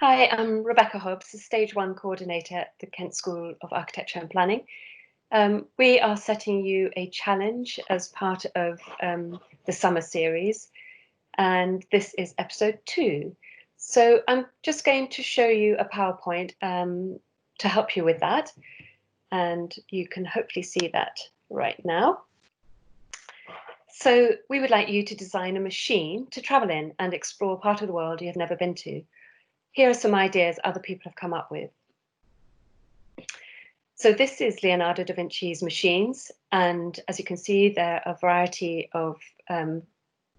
Hi, I'm Rebecca Hobbs, the Stage 1 coordinator at the Kent School of Architecture and Planning. We are setting you a challenge as part of the summer series, and this is episode 2. So I'm just going to show you a PowerPoint to help you with that, and you can hopefully see that right now. So we would like you to design a machine to travel in and explore part of the world you have never been to. Here are some ideas other people have come up with. So this is Leonardo da Vinci's machines, and as you can see, there are a variety of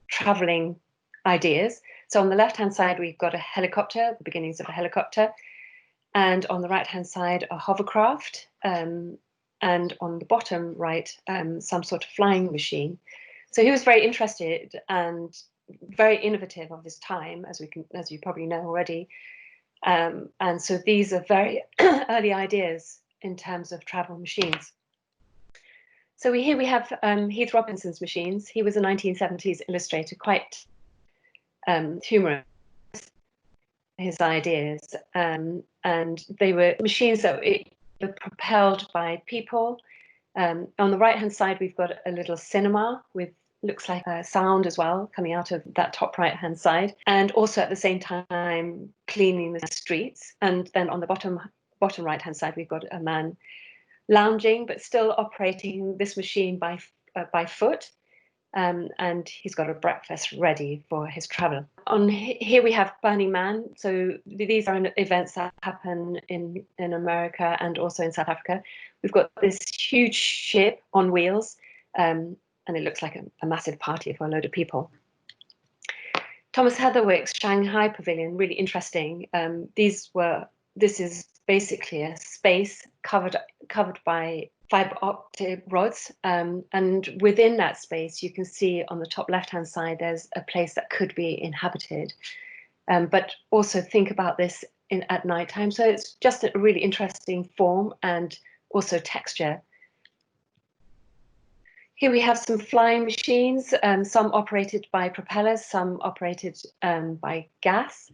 traveling ideas. So on the left-hand side, we've got a helicopter, the beginnings of a helicopter, and on the right-hand side, a hovercraft, and on the bottom right, some sort of flying machine. So he was very interested and very innovative of his time, as you probably know already. And so these are very early ideas in terms of travel machines. So here we have Heath Robinson's machines. He was a 1970s illustrator, quite humorous, his ideas. And they were machines that were propelled by people. On the right-hand side, we've got a little cinema with looks like a sound as well coming out of that top right-hand side, and also at the same time cleaning the streets. And then on the bottom right-hand side, we've got a man lounging but still operating this machine by foot, and he's got a breakfast ready for his travel. On here we have Burning Man. So these are events that happen in America and also in South Africa. We've got this huge ship on wheels, and it looks like a massive party for a load of people. Thomas Heatherwick's Shanghai Pavilion, really interesting. This is basically a space covered by fiber optic rods, and within that space, you can see on the top left-hand side, there's a place that could be inhabited. But also think about this at nighttime. So it's just a really interesting form and also texture. Here we have some flying machines, some operated by propellers, some operated by gas,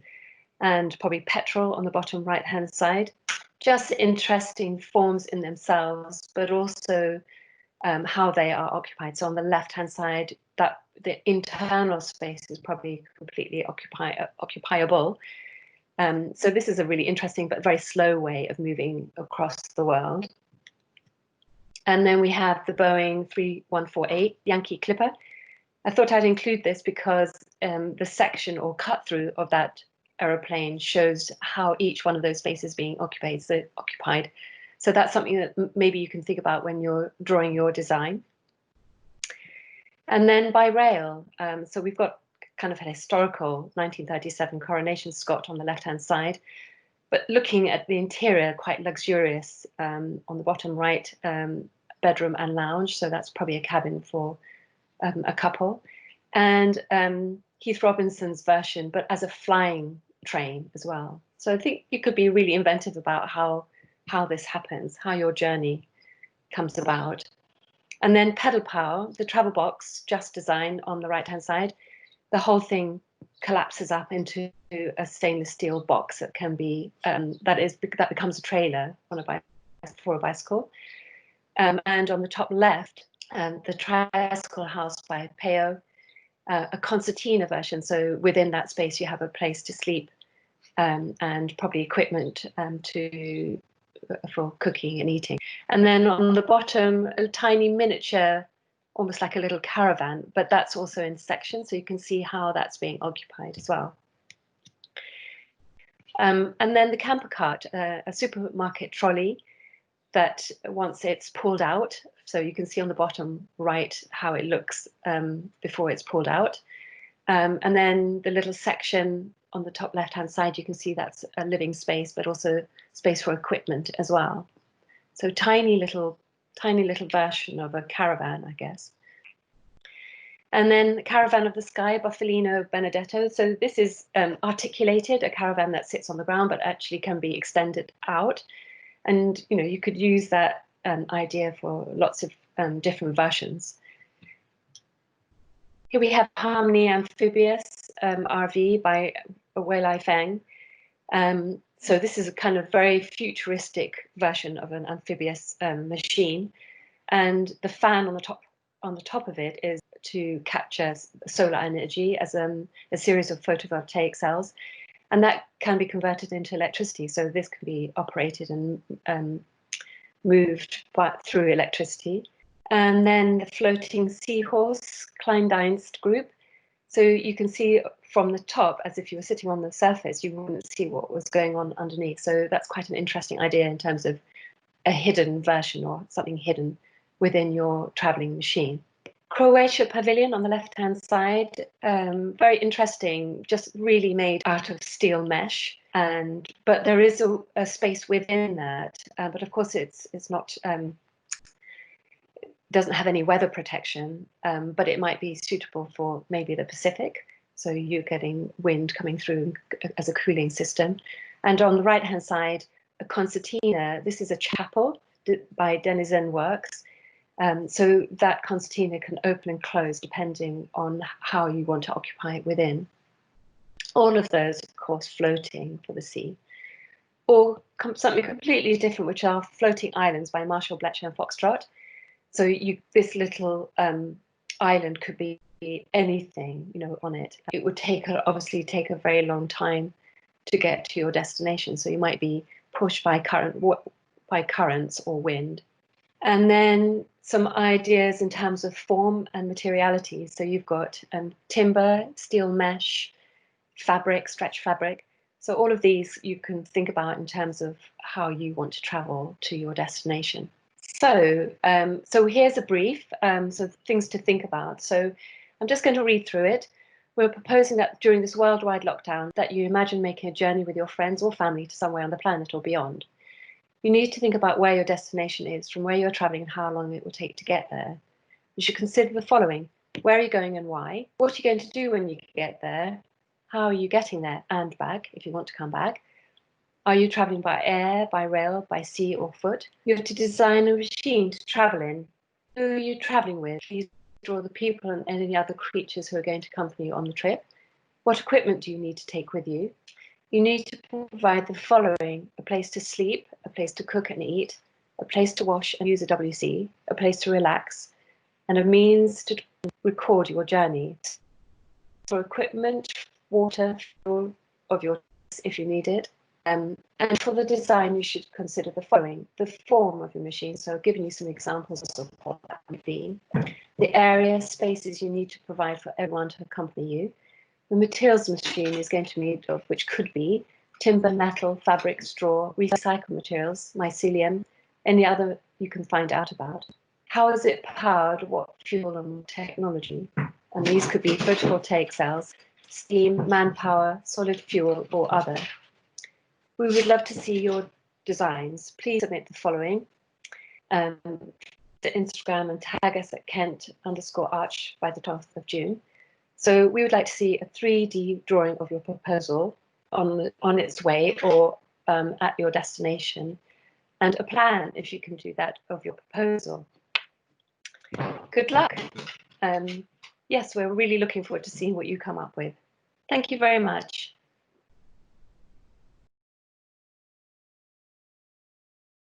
and probably petrol on the bottom right-hand side. Just interesting forms in themselves, but also how they are occupied. So on the left-hand side, that the internal space is probably completely occupiable. So this is a really interesting but very slow way of moving across the world. And then we have the Boeing 3148 Yankee Clipper. I thought I'd include this because the section or cut through of that aeroplane shows how each one of those spaces being occupied. So that's something that maybe you can think about when you're drawing your design. And then by rail, so we've got kind of a historical 1937 Coronation Scot on the left-hand side, but looking at the interior, quite luxurious on the bottom right, bedroom and lounge. So that's probably a cabin for a couple. And Heath Robinson's version, but as a flying train as well. So I think you could be really inventive about how this happens, how your journey comes about. And then Pedal Power, the travel box, just designed on the right-hand side. The whole thing collapses up into a stainless steel box that can be that becomes a trailer for a bicycle. And on the top left, the tricycle house by Peo, a concertina version. So within that space, you have a place to sleep and probably equipment for cooking and eating. And then on the bottom, a tiny miniature, almost like a little caravan, but that's also in sections, so you can see how that's being occupied as well. And then the camper cart, a supermarket trolley that once it's pulled out, so you can see on the bottom right how it looks before it's pulled out. And then the little section on the top left-hand side, you can see that's a living space, but also space for equipment as well. So tiny little version of a caravan, I guess. And then Caravan of the Sky, Buffalino Benedetto. So this is articulated, a caravan that sits on the ground, but actually can be extended out. And you could use that idea for lots of different versions. Here we have Harmony Amphibious Rv by Wei Lai Feng. So this is a kind of very futuristic version of an amphibious machine, and the fan on the top of it is to capture solar energy as a series of photovoltaic cells, and that can be converted into electricity. So this can be operated and moved through electricity. And then the floating seahorse Kleindienst group. So you can see from the top, as if you were sitting on the surface, you wouldn't see what was going on underneath. So that's quite an interesting idea in terms of a hidden version or something hidden within your traveling machine. Croatia Pavilion on the left-hand side, very interesting, just really made out of steel mesh. But there is a space within that. But of course, it's not doesn't have any weather protection, but it might be suitable for maybe the Pacific. So you're getting wind coming through as a cooling system. And on the right-hand side, a concertina. This is a chapel by Denizen Works. So that concertina can open and close depending on how you want to occupy it within. All of those, of course, floating for the sea. Or something completely different, which are floating islands by Marshall, Bletcher and Foxtrot. So this little island could be anything, on it. It would obviously take a very long time to get to your destination. So you might be pushed by currents or wind. And then some ideas in terms of form and materiality. So you've got timber, steel mesh, fabric, stretch fabric. So all of these you can think about in terms of how you want to travel to your destination. So here's a brief, so things to think about. So I'm just going to read through it. We're proposing that during this worldwide lockdown that you imagine making a journey with your friends or family to somewhere on the planet or beyond. You need to think about where your destination is, from where you're traveling and how long it will take to get there. You should consider the following. Where are you going and why? What are you going to do when you get there? How are you getting there and back, if you want to come back? Are you traveling by air, by rail, by sea or foot? You have to design a machine to travel in. Who are you traveling with? Please draw the people and any other creatures who are going to accompany you on the trip. What equipment do you need to take with you? You need to provide the following: a place to sleep, a place to cook and eat, a place to wash and use a WC, a place to relax, and a means to record your journey. For equipment, water, fuel of your choice if you need it. And for the design, you should consider the following: the form of your machine. So I've given you some examples of what that would be. The area, spaces you need to provide for everyone to accompany you. The materials the machine is going to need of, which could be timber, metal, fabric, straw, recycled materials, mycelium, any other you can find out about. How is it powered? What fuel and technology? And these could be photovoltaic cells, steam, manpower, solid fuel, or other. We would love to see your designs. Please submit the following to Instagram and tag us at Kent_Arch by the 12th of June. So we would like to see a 3D drawing of your proposal on its way or at your destination, and a plan, if you can do that, of your proposal. Good luck. Yes, we're really looking forward to seeing what you come up with. Thank you very much.